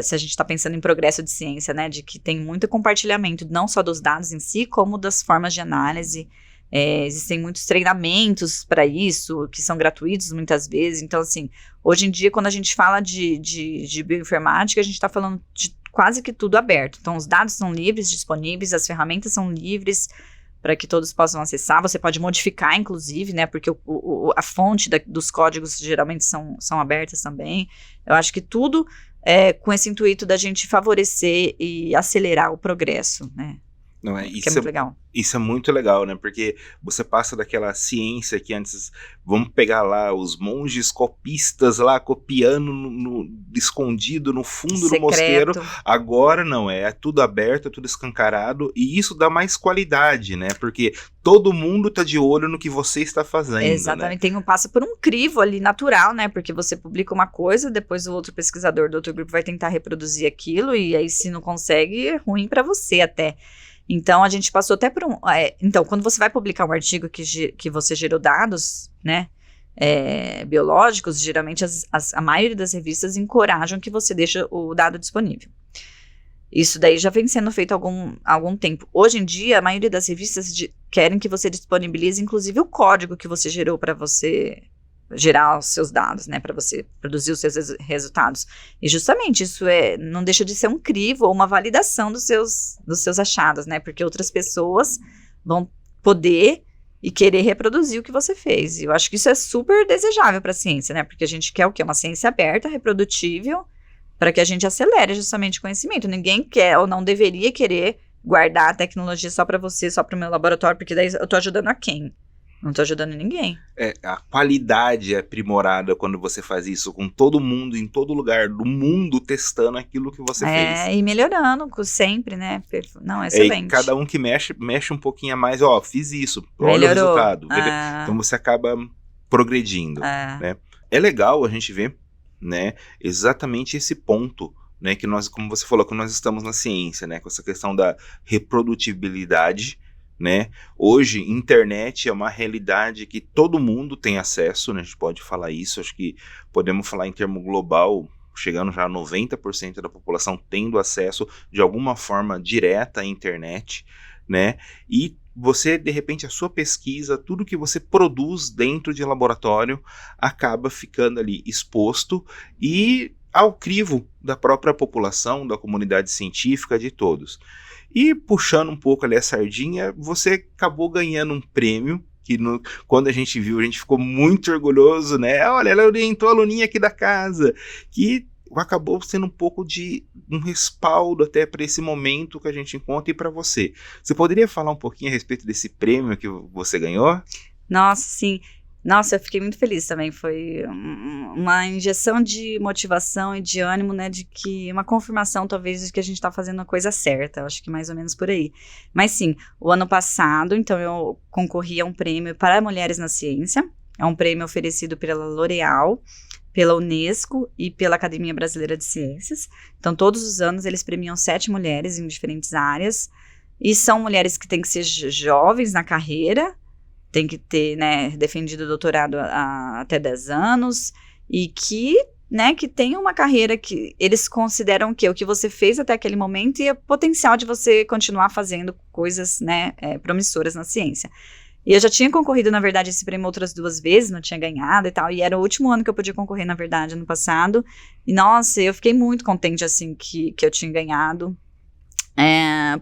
se a gente está pensando em progresso de ciência, né, de que tem muito compartilhamento, não só dos dados em si, como das formas de análise. Existem muitos treinamentos para isso, que são gratuitos muitas vezes. Então, assim, hoje em dia, quando a gente fala de bioinformática, a gente está falando de quase que tudo aberto. Então, os dados são livres, disponíveis, as ferramentas são livres para que todos possam acessar. Você pode modificar, inclusive, né, porque a fonte dos códigos geralmente são abertas também. Eu acho que tudo com esse intuito da gente favorecer e acelerar o progresso, né? Não é? Que é muito legal. Isso é muito legal, né? Porque você passa daquela ciência que antes, vamos pegar lá os monges copistas lá, copiando escondido no fundo do mosteiro. Agora não, é tudo aberto, é tudo escancarado, e isso dá mais qualidade, né? Porque todo mundo tá de olho no que você está fazendo. Exatamente, né? Passa por um crivo ali natural, né? Porque você publica uma coisa, depois o outro pesquisador do outro grupo vai tentar reproduzir aquilo, e aí se não consegue, é ruim para você até. Então, a gente passou até por então, quando você vai publicar um artigo que você gerou dados, né, biológicos, geralmente a maioria das revistas encorajam que você deixe o dado disponível. Isso daí já vem sendo feito há algum tempo. Hoje em dia, a maioria das revistas querem que você disponibilize, inclusive, o código que você gerou para você gerar os seus dados, né, para você produzir os seus resultados. E justamente isso não deixa de ser um crivo ou uma validação dos seus achados, né, porque outras pessoas vão poder e querer reproduzir o que você fez. E eu acho que isso é super desejável para a ciência, né, porque a gente quer o quê? Uma ciência aberta, reprodutível, para que a gente acelere justamente o conhecimento. Ninguém quer ou não deveria querer guardar a tecnologia só para você, só para o meu laboratório, porque daí eu estou ajudando a quem? Não tô ajudando ninguém. A qualidade é aprimorada quando você faz isso com todo mundo, em todo lugar do mundo, testando aquilo que você fez. E melhorando sempre, né? Não, excelente. E cada um que mexe um pouquinho a mais, fiz isso, olha o resultado. Então você acaba progredindo, né? É legal a gente ver, né, exatamente esse ponto, né, que nós, como você falou, que nós estamos na ciência, né, com essa questão da reprodutibilidade, né? Hoje, internet é uma realidade que todo mundo tem acesso, né? A gente pode falar isso, acho que podemos falar em termo global, chegando já a 90% da população tendo acesso de alguma forma direta à internet, né? E você, de repente, a sua pesquisa, tudo que você produz dentro de laboratório acaba ficando ali exposto e ao crivo da própria população, da comunidade científica, de todos. E puxando um pouco ali a sardinha, você acabou ganhando um prêmio, que quando a gente viu, a gente ficou muito orgulhoso, né? Olha, ela orientou a aluninha aqui da casa, que acabou sendo um pouco de um respaldo até para esse momento que a gente encontra e para você. Você poderia falar um pouquinho a respeito desse prêmio que você ganhou? Nossa, sim. Nossa, eu fiquei muito feliz também, foi uma injeção de motivação e de ânimo, né, de que uma confirmação talvez de que a gente está fazendo a coisa certa, eu acho que mais ou menos por aí. Mas sim, o ano passado, então eu concorri a um prêmio para mulheres na ciência, é um prêmio oferecido pela L'Oréal, pela Unesco e pela Academia Brasileira de Ciências, então todos os anos eles premiam 7 mulheres em diferentes áreas, e são mulheres que têm que ser jovens na carreira, tem que ter, né, defendido o doutorado até 10 anos, e que tem uma carreira que eles consideram que o que você fez até aquele momento e o potencial de você continuar fazendo coisas, né, promissoras na ciência. E eu já tinha concorrido, na verdade, esse prêmio outras 2 vezes, não tinha ganhado e tal, e era o último ano que eu podia concorrer, na verdade, ano passado. E, nossa, eu fiquei muito contente, assim, que eu tinha ganhado.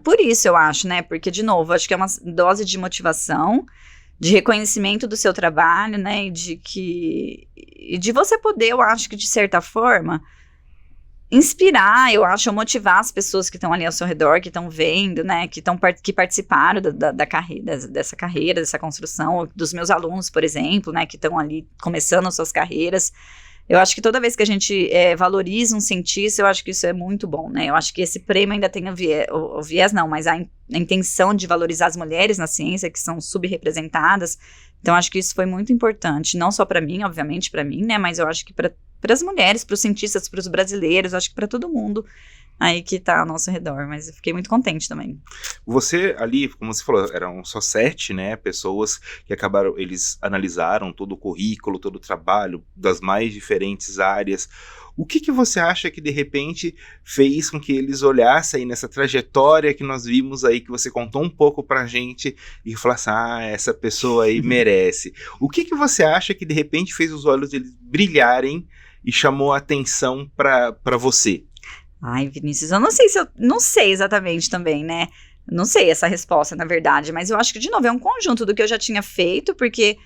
Por isso, eu acho, né? Porque, de novo, acho que é uma dose de motivação, de reconhecimento do seu trabalho, né? E de você poder, eu acho que, de certa forma, inspirar, eu acho, motivar as pessoas que estão ali ao seu redor, que estão vendo, né, que participaram da carreira, dessa carreira, dessa construção, dos meus alunos, por exemplo, né, que estão ali começando suas carreiras. Eu acho que toda vez que a gente valoriza um cientista, eu acho que isso é muito bom, né, eu acho que esse prêmio ainda tem o viés não, mas a intenção de valorizar as mulheres na ciência, que são subrepresentadas. Então, acho que isso foi muito importante, não só para mim, obviamente para mim, né, mas eu acho que para as mulheres, para os cientistas, para os brasileiros, acho que para todo mundo aí que está ao nosso redor, mas eu fiquei muito contente também. Você ali, como você falou, eram só 7, né, pessoas que acabaram, eles analisaram todo o currículo, todo o trabalho das mais diferentes áreas. O que você acha que de repente fez com que eles olhassem aí nessa trajetória que nós vimos aí, que você contou um pouco pra gente e falasse, essa pessoa aí merece. O que você acha que de repente fez os olhos deles brilharem e chamou a atenção pra você? Ai, Vinícius, eu não sei não sei exatamente também, né? Não sei essa resposta, na verdade, mas eu acho que, de novo, é um conjunto do que eu já tinha feito, porque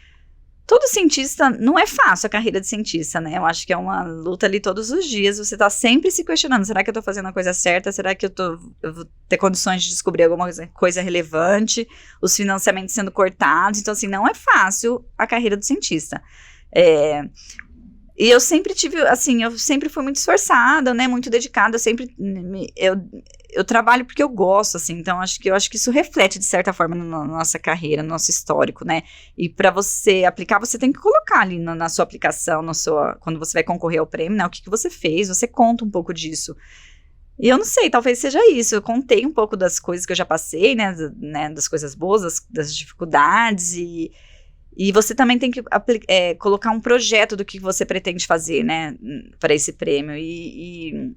todo cientista, não é fácil a carreira de cientista, né? Eu acho que é uma luta ali todos os dias, você tá sempre se questionando, será que eu tô fazendo a coisa certa? Será que eu vou ter condições de descobrir alguma coisa relevante? Os financiamentos sendo cortados, então assim, não é fácil a carreira do cientista. E eu sempre tive, assim, eu sempre fui muito esforçada, né, muito dedicada, eu trabalho porque eu gosto, assim, então eu acho que isso reflete, de certa forma, na nossa carreira, no nosso histórico, né, e para você aplicar, você tem que colocar ali na sua aplicação, quando você vai concorrer ao prêmio, né, o que você fez, você conta um pouco disso. E eu não sei, talvez seja isso, eu contei um pouco das coisas que eu já passei, né, das coisas boas, das dificuldades, e você também tem que colocar um projeto do que você pretende fazer, né, para esse prêmio. E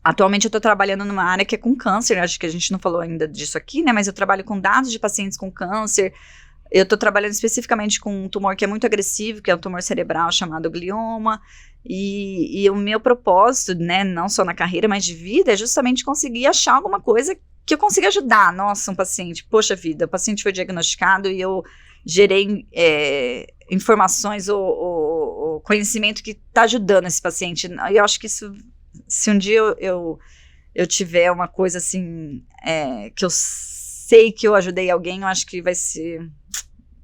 atualmente eu estou trabalhando numa área que é com câncer, acho que a gente não falou ainda disso aqui, né, mas eu trabalho com dados de pacientes com câncer. Eu estou trabalhando especificamente com um tumor que é muito agressivo, que é um tumor cerebral chamado glioma. E o meu propósito, né, não só na carreira, mas de vida, é justamente conseguir achar alguma coisa que eu consiga ajudar. Nossa, um paciente, poxa vida, o paciente foi diagnosticado e eu gerei informações ou conhecimento que está ajudando esse paciente. Eu acho que isso, se um dia eu tiver uma coisa assim, que eu sei que eu ajudei alguém, eu acho que vai ser...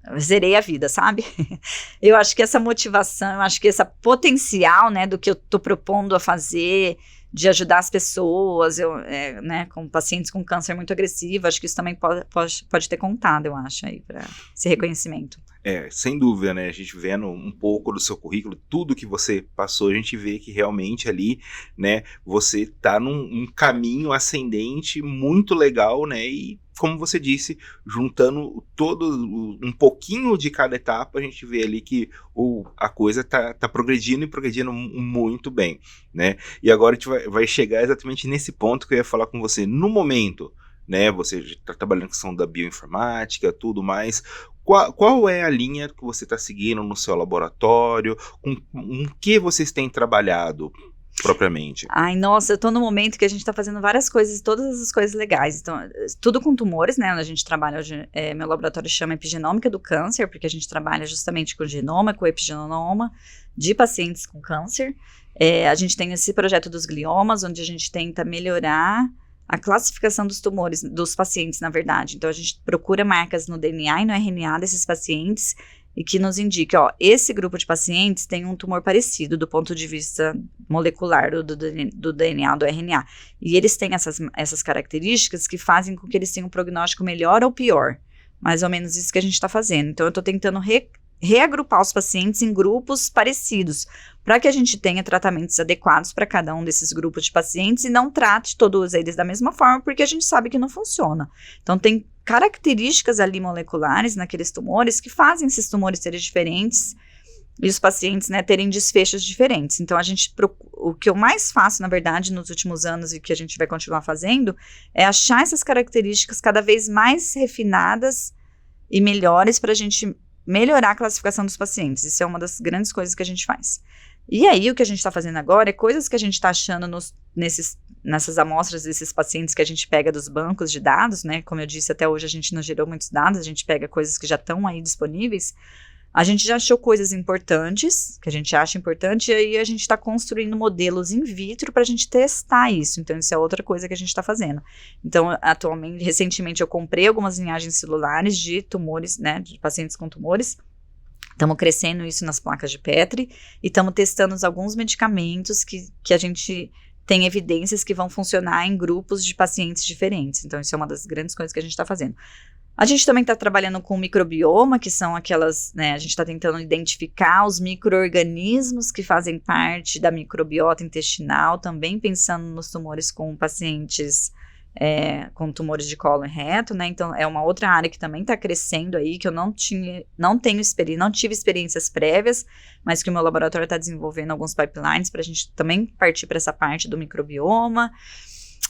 Eu zerei a vida, sabe? Eu acho que essa motivação, eu acho que esse potencial, né, do que eu tô propondo a fazer, de ajudar as pessoas, né, com pacientes com câncer muito agressivo, acho que isso também pode ter contado, eu acho, aí, para esse reconhecimento. Sem dúvida, né, a gente vendo um pouco do seu currículo, tudo que você passou, a gente vê que realmente ali, né, você tá num caminho ascendente muito legal, né, e como você disse, juntando um pouquinho de cada etapa, a gente vê ali que a coisa tá progredindo e progredindo muito bem, né? E agora a gente vai chegar exatamente nesse ponto que eu ia falar com você. No momento, né, você está trabalhando com a questão da bioinformática, tudo mais. Qual é a linha que você está seguindo no seu laboratório? Com que vocês têm trabalhado propriamente? Ai, nossa, eu tô no momento que a gente tá fazendo várias coisas, todas as coisas legais. Então, tudo com tumores, né? A gente trabalha hoje, meu laboratório chama Epigenômica do Câncer, porque a gente trabalha justamente com o genoma, com o epigenoma de pacientes com câncer. A gente tem esse projeto dos gliomas, onde a gente tenta melhorar a classificação dos tumores, dos pacientes, na verdade. Então, a gente procura marcas no DNA e no RNA desses pacientes e que nos indique, esse grupo de pacientes tem um tumor parecido do ponto de vista molecular do DNA, do RNA. E eles têm essas características que fazem com que eles tenham um prognóstico melhor ou pior. Mais ou menos isso que a gente está fazendo. Então, eu estou tentando reagrupar os pacientes em grupos parecidos, para que a gente tenha tratamentos adequados para cada um desses grupos de pacientes e não trate todos eles da mesma forma, porque a gente sabe que não funciona. Então, tem características ali moleculares naqueles tumores que fazem esses tumores serem diferentes e os pacientes, né, terem desfechos diferentes. Então, o que eu mais faço, na verdade, nos últimos anos e que a gente vai continuar fazendo, é achar essas características cada vez mais refinadas e melhores para a gente melhorar a classificação dos pacientes. Isso é uma das grandes coisas que a gente faz. E aí, o que a gente está fazendo agora é coisas que a gente está achando nessas amostras desses pacientes que a gente pega dos bancos de dados, né? Como eu disse, até hoje a gente não gerou muitos dados, a gente pega coisas que já estão aí disponíveis. A gente já achou coisas importantes, que a gente acha importante, e aí a gente está construindo modelos in vitro para a gente testar isso. Então, isso é outra coisa que a gente está fazendo. Então, recentemente eu comprei algumas linhagens celulares de tumores, né, de pacientes com tumores. Estamos crescendo isso nas placas de Petri e estamos testando alguns medicamentos que a gente tem evidências que vão funcionar em grupos de pacientes diferentes. Então, isso é uma das grandes coisas que a gente está fazendo. A gente também está trabalhando com microbioma, que são aquelas, né, a gente está tentando identificar os micro-organismos que fazem parte da microbiota intestinal, também pensando nos tumores com pacientes com tumores de colo e reto, né, então é uma outra área que também está crescendo aí, que eu não tive experiências prévias, mas que o meu laboratório está desenvolvendo alguns pipelines para a gente também partir para essa parte do microbioma.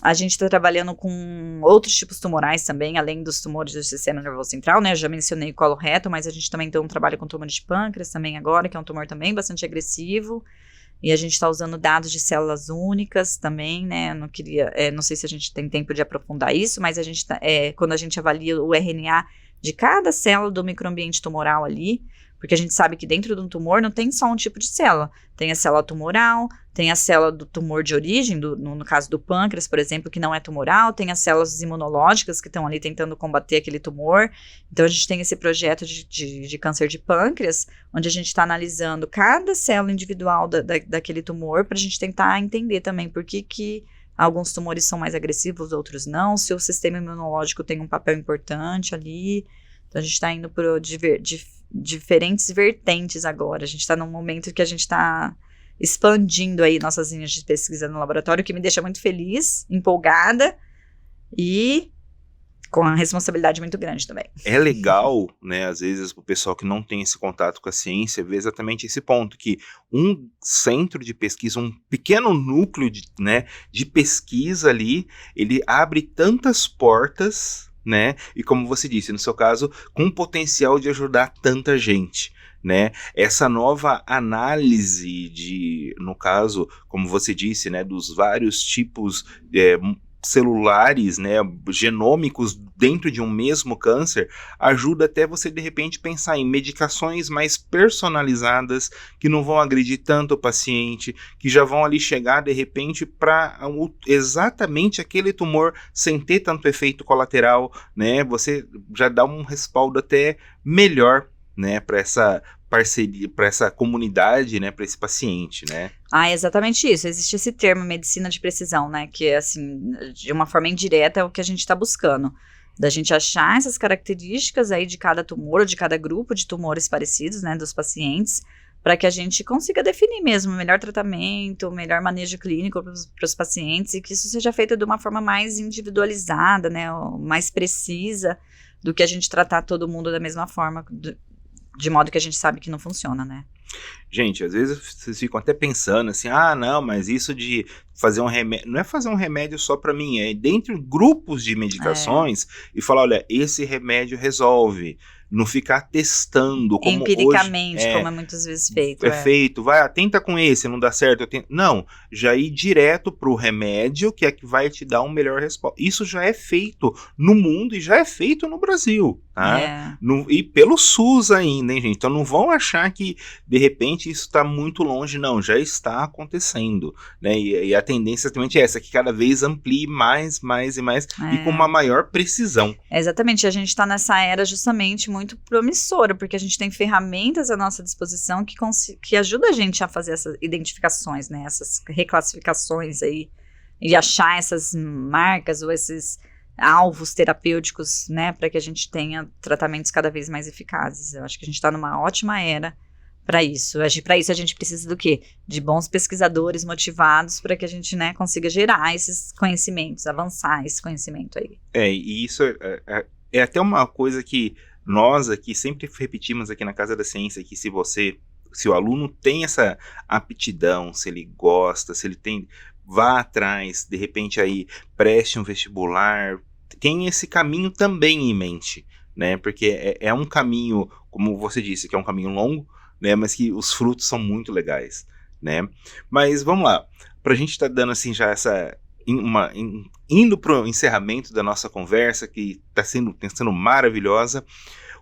A gente está trabalhando com outros tipos tumorais também, além dos tumores do sistema nervoso central, né? Eu já mencionei o colo reto, mas a gente também tem um trabalho com tumores de pâncreas também agora, que é um tumor também bastante agressivo. E a gente está usando dados de células únicas também, né? Não sei se a gente tem tempo de aprofundar isso, mas a gente quando a gente avalia o RNA de cada célula do microambiente tumoral ali, porque a gente sabe que dentro de um tumor não tem só um tipo de célula. Tem a célula tumoral, tem a célula do tumor de origem, no caso do pâncreas, por exemplo, que não é tumoral, tem as células imunológicas que estão ali tentando combater aquele tumor. Então, a gente tem esse projeto de câncer de pâncreas, onde a gente está analisando cada célula individual daquele tumor, para a gente tentar entender também por que alguns tumores são mais agressivos, outros não, se o sistema imunológico tem um papel importante ali. Então, a gente está indo por diferentes vertentes agora. A gente está num momento que a gente está expandindo aí nossas linhas de pesquisa no laboratório, que me deixa muito feliz, empolgada e com a responsabilidade muito grande também. É legal, né, às vezes o pessoal que não tem esse contato com a ciência vê exatamente esse ponto, que um centro de pesquisa, um pequeno núcleo de pesquisa ali, ele abre tantas portas, né, e como você disse, no seu caso, com o potencial de ajudar tanta gente, né, essa nova análise no caso, como você disse, né, dos vários tipos celulares, né, genômicos dentro de um mesmo câncer, ajuda até você de repente pensar em medicações mais personalizadas, que não vão agredir tanto o paciente, que já vão ali chegar de repente para exatamente aquele tumor sem ter tanto efeito colateral, né, você já dá um respaldo até melhor, né, para essa parceria, para essa comunidade, né, para esse paciente, né? Ah, exatamente isso. Existe esse termo medicina de precisão, né, que é assim, de uma forma indireta é o que a gente está buscando, da gente achar essas características aí de cada tumor, ou de cada grupo de tumores parecidos, né, dos pacientes, para que a gente consiga definir mesmo o melhor tratamento, o melhor manejo clínico para os pacientes, e que isso seja feito de uma forma mais individualizada, né, mais precisa, do que a gente tratar todo mundo da mesma forma, de modo que a gente sabe que não funciona, né? Gente, às vezes vocês ficam até pensando assim, não, mas isso de fazer um remédio, não é fazer um remédio só para mim, é dentro de grupos de medicações e falar, olha, esse remédio resolve. Não ficar testando como empiricamente, hoje, como é muitas vezes feito. É feito, tenta com esse, não dá certo. Não, já ir direto pro remédio, que é que vai te dar um melhor resposta. Isso já é feito no mundo e já é feito no Brasil, tá? E pelo SUS ainda, hein, gente? Então não vão achar que, de repente, isso está muito longe, não. Já está acontecendo, né? E a tendência também é essa, que cada vez amplie mais e mais, e com uma maior precisão. Exatamente, a gente está nessa era justamente muito promissora, porque a gente tem ferramentas à nossa disposição que ajuda a gente a fazer essas identificações, né, essas reclassificações aí, e achar essas marcas ou esses alvos terapêuticos, né, para que a gente tenha tratamentos cada vez mais eficazes. Eu acho que a gente está numa ótima era para isso. Para isso a gente precisa do quê? De bons pesquisadores motivados para que a gente, né, consiga gerar esses conhecimentos, avançar esse conhecimento aí. E isso é até uma coisa que nós aqui sempre repetimos aqui na Casa da Ciência, que se o aluno tem essa aptidão, se ele gosta, se ele tem, vá atrás, de repente aí preste um vestibular, tem esse caminho também em mente, né? Porque é um caminho, como você disse, que é um caminho longo, né? Mas que os frutos são muito legais, né? Mas vamos lá, pra gente estar dando assim já essa indo pro encerramento da nossa conversa, que está sendo maravilhosa.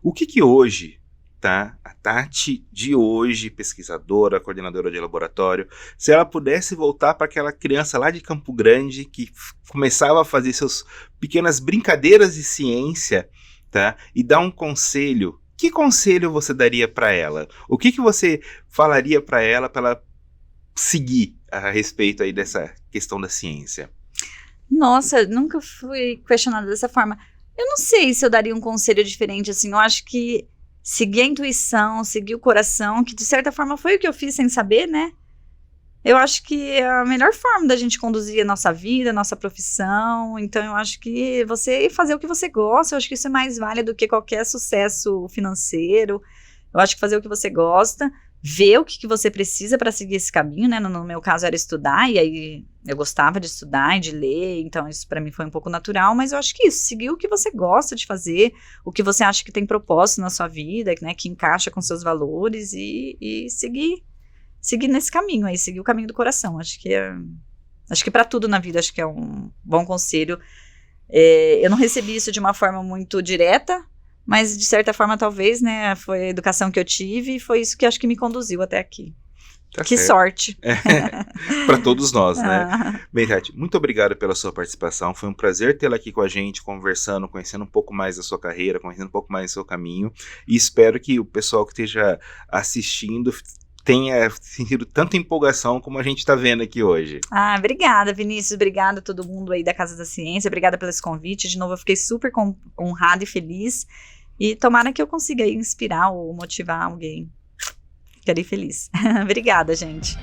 O que hoje, tá? A Tati de hoje, pesquisadora, coordenadora de laboratório, se ela pudesse voltar para aquela criança lá de Campo Grande que começava a fazer suas pequenas brincadeiras de ciência, tá? E dar um conselho, que conselho você daria para ela? O que você falaria para ela seguir a respeito aí dessa questão da ciência? Nossa, nunca fui questionada dessa forma. Eu não sei se eu daria um conselho diferente, assim, eu acho que seguir a intuição, seguir o coração, que de certa forma foi o que eu fiz sem saber, né? Eu acho que é a melhor forma da gente conduzir a nossa vida, a nossa profissão. Então, eu acho que você fazer o que você gosta, eu acho que isso é mais válido do que qualquer sucesso financeiro. Eu acho que fazer o que você gosta, ver o que você precisa para seguir esse caminho, né? No meu caso era estudar, e aí eu gostava de estudar e de ler, então isso para mim foi um pouco natural, mas eu acho que isso, seguir o que você gosta de fazer, o que você acha que tem propósito na sua vida, né? Que encaixa com seus valores e seguir nesse caminho aí, seguir o caminho do coração. Acho que para tudo na vida, acho que é um bom conselho. Eu não recebi isso de uma forma muito direta, mas de certa forma talvez, né, foi a educação que eu tive e foi isso que acho que me conduziu até aqui. Tá que certo. Sorte. Para todos nós, né? Bem, Tati, muito obrigado pela sua participação. Foi um prazer tê-la aqui com a gente, conversando, conhecendo um pouco mais da sua carreira, conhecendo um pouco mais do seu caminho. E espero que o pessoal que esteja assistindo tenha sentido tanta empolgação como a gente está vendo aqui hoje. Obrigada, Vinícius. Obrigada a todo mundo aí da Casa da Ciência. Obrigada pelo esse convite. De novo, eu fiquei super honrada e feliz. E tomara que eu consiga aí inspirar ou motivar alguém. Ficarei feliz. Obrigada, gente.